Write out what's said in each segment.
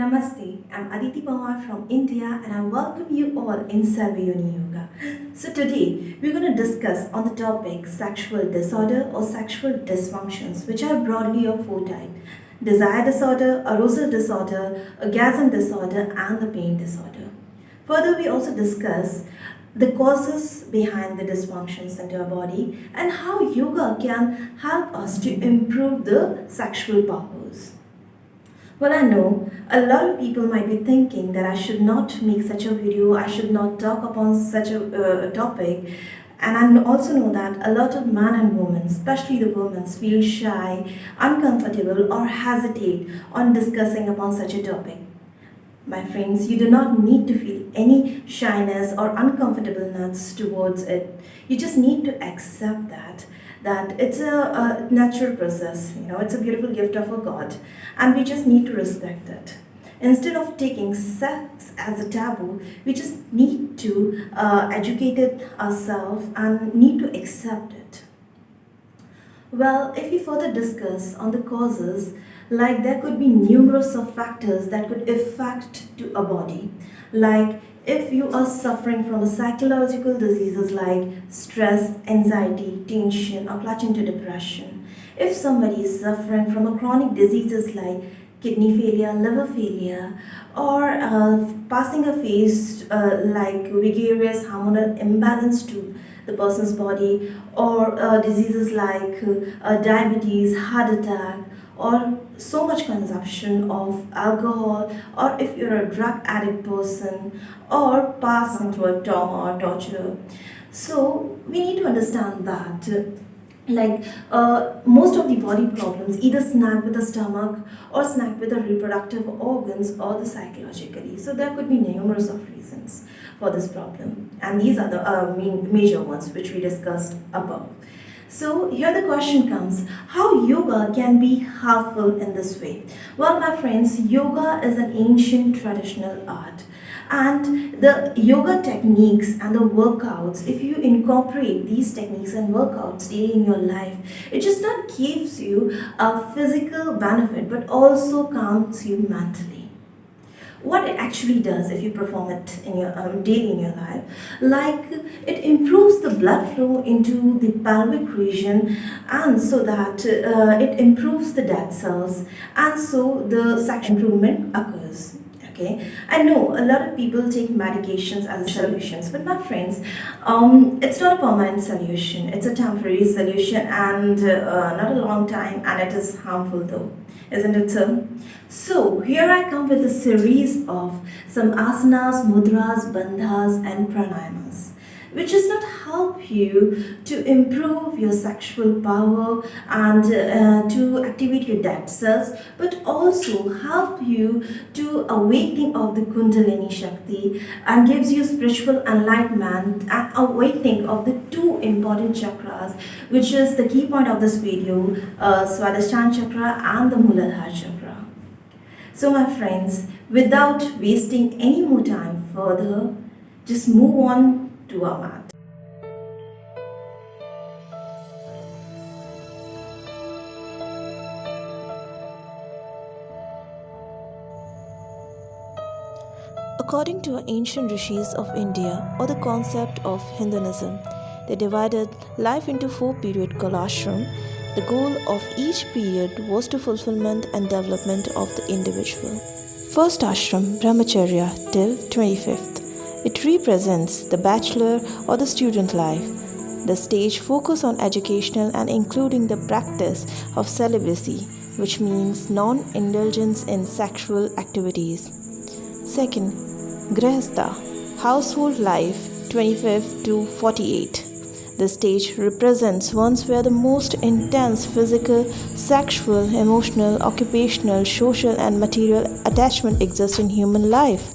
Namaste, I'm Aditi Pawar from India and I welcome you all in Sarvayoni Yoga. So today we're going to discuss on the topic sexual disorder or sexual dysfunctions, which are broadly of four types: desire disorder, arousal disorder, orgasm disorder and the pain disorder. Further, we also discuss the causes behind the dysfunctions in our body and how yoga can help us to improve the sexual powers. Well, I know a lot of people might be thinking that I should not make such a video, I should not talk upon such a topic. And I also know that a lot of men and women, especially the women, feel shy, uncomfortable, or hesitate on discussing upon such a topic. My friends, you do not need to feel any shyness or uncomfortableness towards it. You just need to accept that it's a natural process. It's a beautiful gift of a God, and we just need to respect it. Instead of taking sex as a taboo, we just need to educate it ourselves and need to accept it. Well, if we further discuss on the causes, like there could be numerous of factors that could affect to a body. Like if you are suffering from a psychological diseases like stress, anxiety, tension or clutching to depression. If somebody is suffering from a chronic diseases like kidney failure, liver failure, or passing a phase like vigorous hormonal imbalance to the person's body, or diseases like diabetes, heart attack, or so much consumption of alcohol, or if you're a drug addict person, or passing through a trauma or torture. So we need to understand that most of the body problems either snag with the stomach or snag with the reproductive organs or the psychologically. So there could be numerous of reasons for this problem, and these are the major ones which we discussed above. So here the question comes, how yoga can be helpful in this way? Well, my friends, yoga is an ancient traditional art. And the yoga techniques and the workouts, if you incorporate these techniques and workouts daily in your life, it just not gives you a physical benefit, but also calms you mentally. What it actually does if you perform it in your daily in your life, like it improves the blood flow into the pelvic region, and so that it improves the dead cells, and so the sexual improvement occurs. Okay, I know a lot of people take medications as solutions, but my friends, it's not a permanent solution. It's a temporary solution and not a long time, and it is harmful though, isn't it so? So here I come with a series of some asanas, mudras, bandhas and pranayamas, which does not help you to improve your sexual power and to activate your dead cells, but also help you to awakening of the Kundalini Shakti and gives you spiritual enlightenment and awakening of the two important chakras, which is the key point of this video, Swadhisthana Chakra and the Muladhara Chakra. So my friends, without wasting any more time further, just move on to our mat. According to ancient rishis of India, or the concept of Hinduism, they divided life into four periods called ashram. The goal of each period was to fulfillment and development of the individual. First ashram, brahmacharya till 25th. It represents the bachelor or the student life. The stage focus on educational and including the practice of celibacy, which means non-indulgence in sexual activities. Second, grihastha, household life, 25th to 48. The stage represents ones where the most intense physical, sexual, emotional, occupational, social and material attachment exists in human life.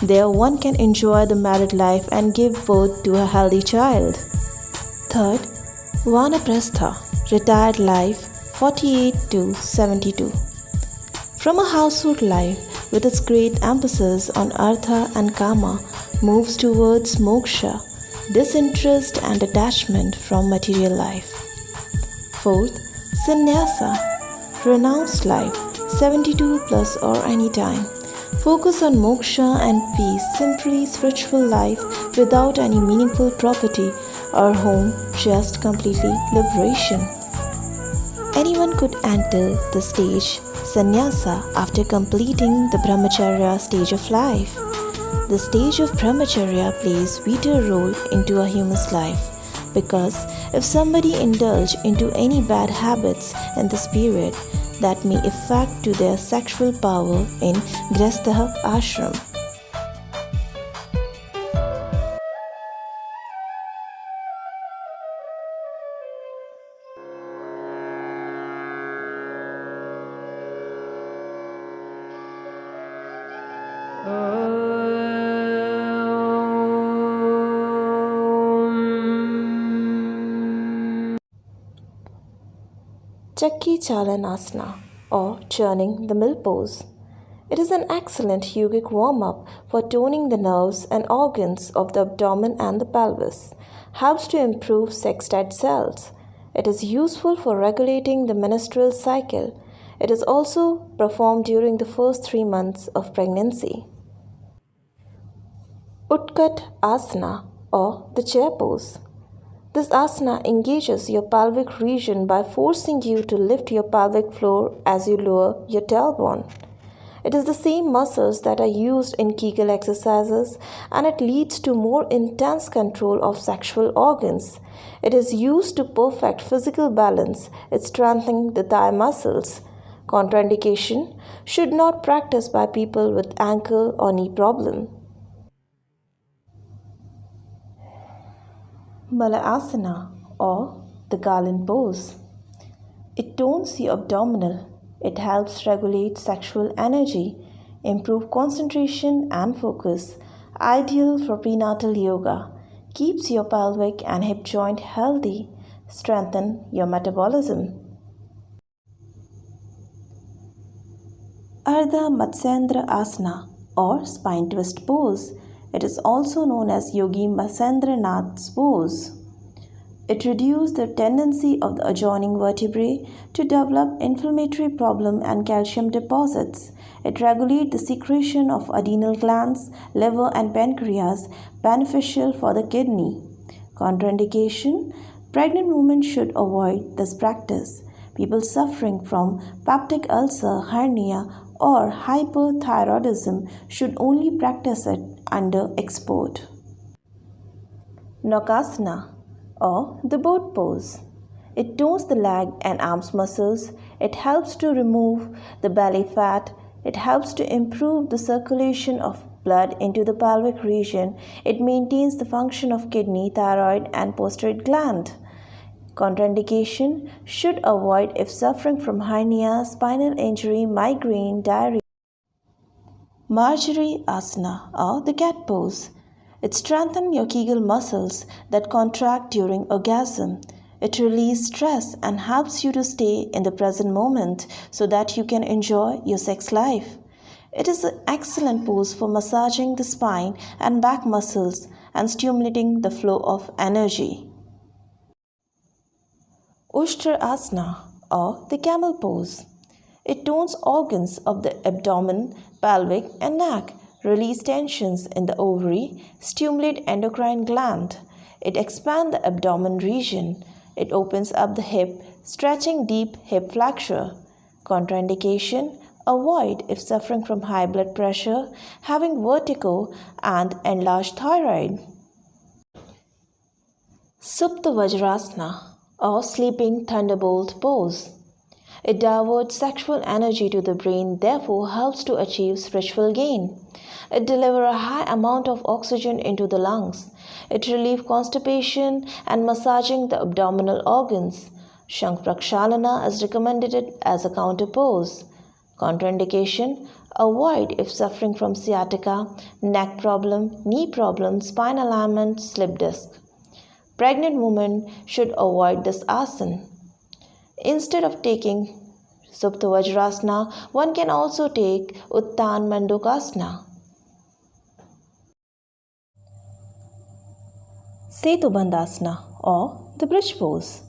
There one can enjoy the married life and give birth to a healthy child. Third, vanaprastha, retired life, 48 to 72. From a household life with its great emphasis on artha and kama moves towards moksha, disinterest and detachment from material life. Fourth, sannyasa, renounced life, 72 plus or any time, Focus on moksha and peace, simply spiritual life without any meaningful property or home, just completely liberation. Anyone could enter the stage sannyasa after completing the brahmacharya stage of life. The stage of brahmacharya plays vital role into a human's life because if somebody indulge into any bad habits in this period, that may affect to their sexual power in Grastha ashram. Chakki Chalanasana or churning the mill pose. It is an excellent yogic warm-up for toning the nerves and organs of the abdomen and the pelvis. Helps to improve sex-dead cells. It is useful for regulating the menstrual cycle. It is also performed during the first 3 months of pregnancy. Utkat Asana or the chair pose. This asana engages your pelvic region by forcing you to lift your pelvic floor as you lower your tailbone. It is the same muscles that are used in Kegel exercises and it leads to more intense control of sexual organs. It is used to perfect physical balance. It strengthens the thigh muscles. Contraindication: should not practice by people with ankle or knee problem. Malayasana or the garland pose. It tones the abdominal. It helps regulate sexual energy, improve concentration and focus. Ideal for prenatal yoga. Keeps your pelvic and hip joint healthy. Strengthen your metabolism. Ardha Matsyendrasana Asana or spine twist pose. It is also known as Yogi Matsendranath's pose. It reduces the tendency of the adjoining vertebrae to develop inflammatory problem and calcium deposits. It regulates the secretion of adrenal glands, liver and pancreas, beneficial for the kidney. Contraindication: pregnant women should avoid this practice. People suffering from peptic ulcer, hernia or hyperthyroidism should only practice it under export. Nakasana or the boat pose. It tones the leg and arms muscles. It helps to remove the belly fat. It helps to improve the circulation of blood into the pelvic region. It maintains the function of kidney, thyroid and prostate gland. Contraindication: should avoid if suffering from hernia, spinal injury, migraine, diarrhea. Marjorie Asana or the cat pose. It strengthens your Kegel muscles that contract during orgasm. It releases stress and helps you to stay in the present moment so that you can enjoy your sex life. It is an excellent pose for massaging the spine and back muscles and stimulating the flow of energy. Ushtra Asana or the camel pose. It tones organs of the abdomen, pelvic and neck, release tensions in the ovary, stimulate endocrine gland. It expands the abdomen region. It opens up the hip, stretching deep hip flexure. Contraindication: avoid if suffering from high blood pressure, having vertigo and enlarged thyroid. Supta Vajrasana or sleeping thunderbolt pose. It diverts sexual energy to the brain, therefore helps to achieve spiritual gain. It delivers a high amount of oxygen into the lungs. It relieves constipation and massaging the abdominal organs. Shankh Prakshalana is recommended as a counter pose. Contraindication: avoid if suffering from sciatica, neck problem, knee problem, spine alignment, slip disc. Pregnant women should avoid this asana. Instead of taking Supta Vajrasana, one can also take Uttan Mandukasana. Setubandhasana or the bridge pose.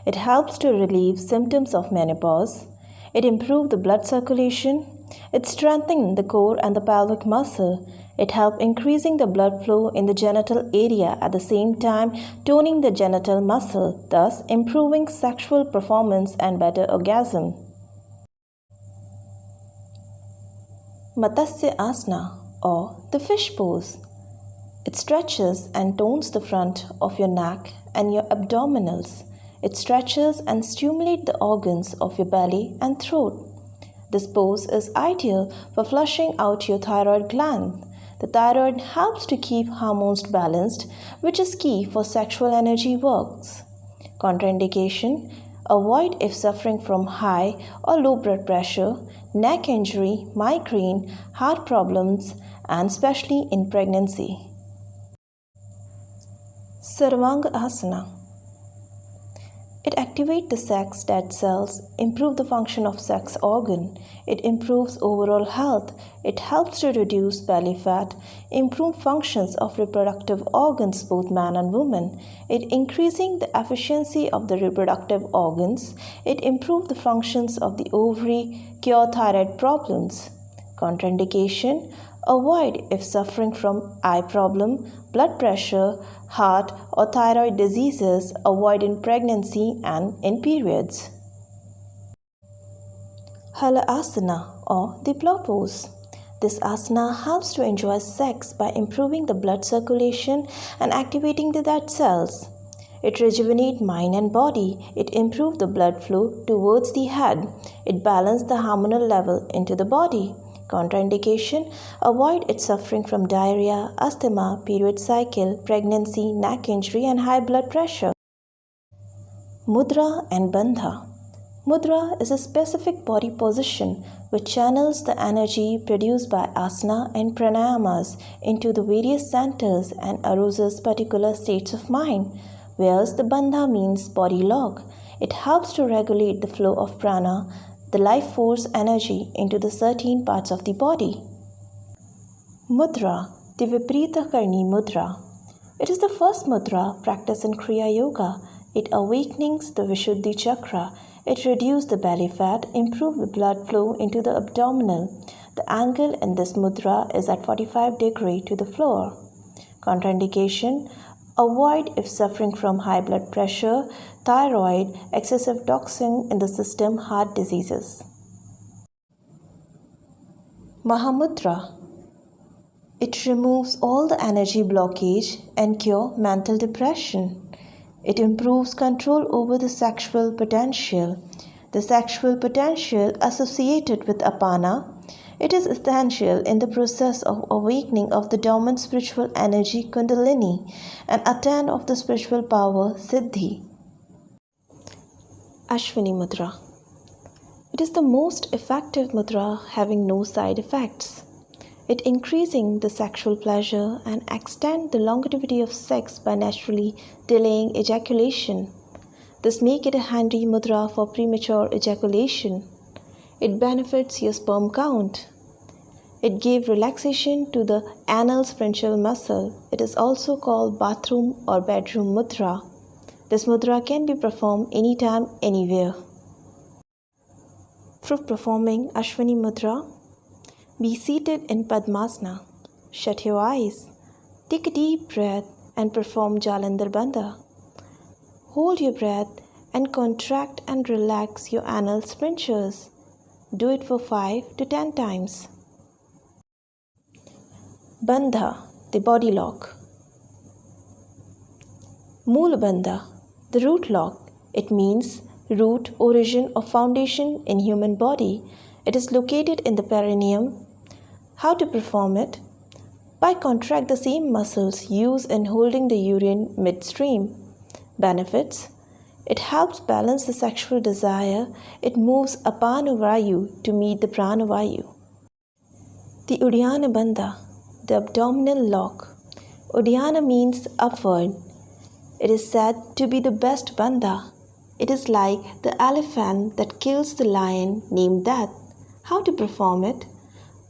It helps to relieve symptoms of menopause. It improves the blood circulation. It strengthens the core and the pelvic muscle. It helps increasing the blood flow in the genital area at the same time toning the genital muscle, thus improving sexual performance and better orgasm. Matsya Asana or the fish pose. It stretches and tones the front of your neck and your abdominals. It stretches and stimulates the organs of your belly and throat. This pose is ideal for flushing out your thyroid gland. The thyroid helps to keep hormones balanced, which is key for sexual energy works. Contraindication: avoid if suffering from high or low blood pressure, neck injury, migraine, heart problems, and especially in pregnancy. Sarvanga Asana. It activates the sex dead cells, improves the function of sex organ. It improves overall health. It helps to reduce belly fat, improve functions of reproductive organs, both man and woman. It increasing the efficiency of the reproductive organs. It improves the functions of the ovary, cure thyroid problems. Contraindication: avoid if suffering from eye problem, blood pressure, heart or thyroid diseases. Avoid in pregnancy and in periods. Hala Asana or the plow pose. This asana helps to enjoy sex by improving the blood circulation and activating the dead cells. It rejuvenates mind and body. It improves the blood flow towards the head. It balances the hormonal level into the body. Contraindication: avoid it suffering from diarrhea, asthma, period cycle, pregnancy, neck injury and high blood pressure. Mudra and Bandha. Mudra is a specific body position which channels the energy produced by asana and pranayamas into the various centers and arouses particular states of mind, whereas the Bandha means body lock. It helps to regulate the flow of prana, the life force energy, into the certain parts of the body. Mudra, the Viparita Karni Mudra. It is the first mudra practiced in Kriya Yoga. It awakens the Vishuddhi chakra. It reduces the belly fat, improves the blood flow into the abdominal. The angle in this mudra is at 45 degrees to the floor. Contraindication: avoid if suffering from high blood pressure, thyroid, excessive toxin in the system, heart diseases. Mahamudra. It removes all the energy blockage and cure mental depression. It improves control over the sexual potential. The sexual potential associated with apana. It is essential in the process of awakening of the dormant spiritual energy Kundalini and attain of the spiritual power Siddhi. Ashwini Mudra. It is the most effective mudra having no side effects. It increasing the sexual pleasure and extend the longevity of sex by naturally delaying ejaculation. This make it a handy mudra for premature ejaculation. It benefits your sperm count. It gives relaxation to the anal sphincter muscle. It is also called bathroom or bedroom mudra. This mudra can be performed anytime, anywhere. For performing Ashwini Mudra, be seated in Padmasana. Shut your eyes. Take a deep breath and perform Jalandhar Bandha. Hold your breath and contract and relax your anal sphincters. Do it for 5 to 10 times. Bandha, the body lock. Moola Bandha, the root lock. It means root, origin or foundation in human body. It is located in the perineum. How to perform it? By contract the same muscles used in holding the urine midstream. Benefits: it helps balance the sexual desire. It moves apana vayu to meet the prana vayu. The Uddiyana Bandha, the abdominal lock. Uddiyana means upward. It is said to be the best bandha. It is like the elephant that kills the lion named Death. How to perform it?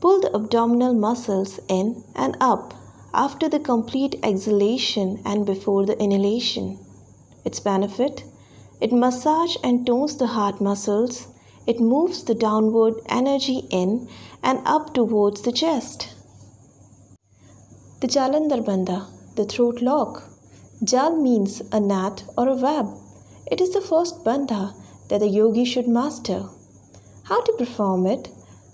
Pull the abdominal muscles in and up after the complete exhalation and before the inhalation. Its benefit: it massages and tones the heart muscles. It moves the downward energy in and up towards the chest. The Jalandhar Bandha, the throat lock. Jal means a gnat or a web. It is the first bandha that the yogi should master. How to perform it?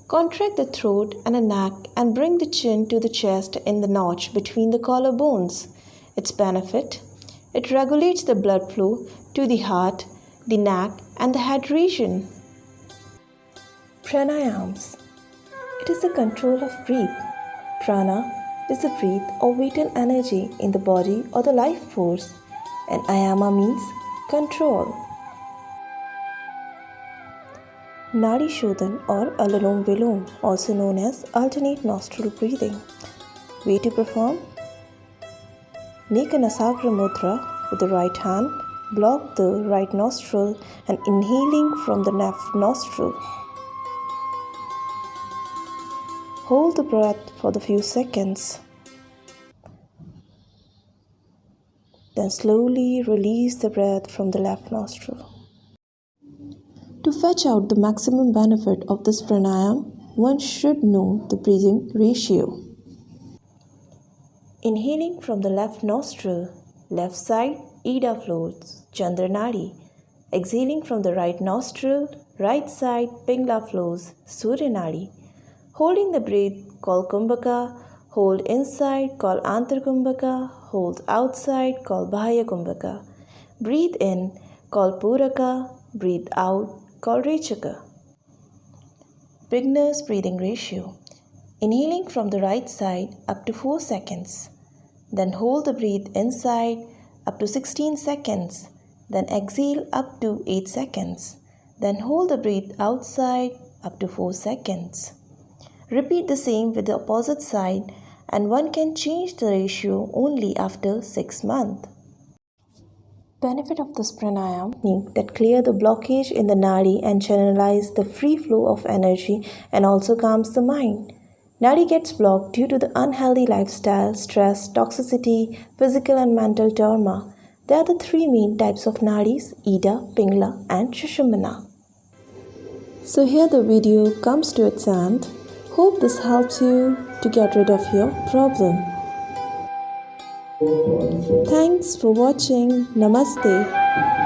Contract the throat and the neck and bring the chin to the chest in the notch between the collarbones. Its benefit? It regulates the blood flow to the heart, the neck, and the head region. Pranayams. It is the control of breath. Prana is the breath or vital energy in the body or the life force, and ayama means control. Nadi Shodhan or Alalom Vilom, also known as alternate nostril breathing. Way to perform? Make an Asagra mudra with the right hand, block the right nostril and inhaling from the left nostril. Hold the breath for the few seconds. Then slowly release the breath from the left nostril. To fetch out the maximum benefit of this pranayama, one should know the breathing ratio. Inhaling from the left nostril, left side, Ida flows, Chandra Nadi. Exhaling from the right nostril, right side, Pingla flows, Surya Nadi. Holding the breath, called Kumbhaka. Hold inside, called Antar Kumbhaka. Hold outside, called Bahaya Kumbhaka. Breathe in, called Puraka. Breathe out, called Rechaka. Beginner's breathing ratio. Inhaling from the right side up to 4 seconds. Then hold the breath inside up to 16 seconds. Then exhale up to 8 seconds. Then hold the breath outside up to 4 seconds. Repeat the same with the opposite side, and one can change the ratio only after 6 months. Benefit of this pranayama technique that clear the blockage in the nadi and channelize the free flow of energy and also calms the mind. Nadi gets blocked due to the unhealthy lifestyle, stress, toxicity, physical and mental trauma. There are the 3 main types of nadis, Ida, Pingla and Shushumna. So here the video comes to its end. Hope this helps you to get rid of your problem. Thanks for watching. Namaste.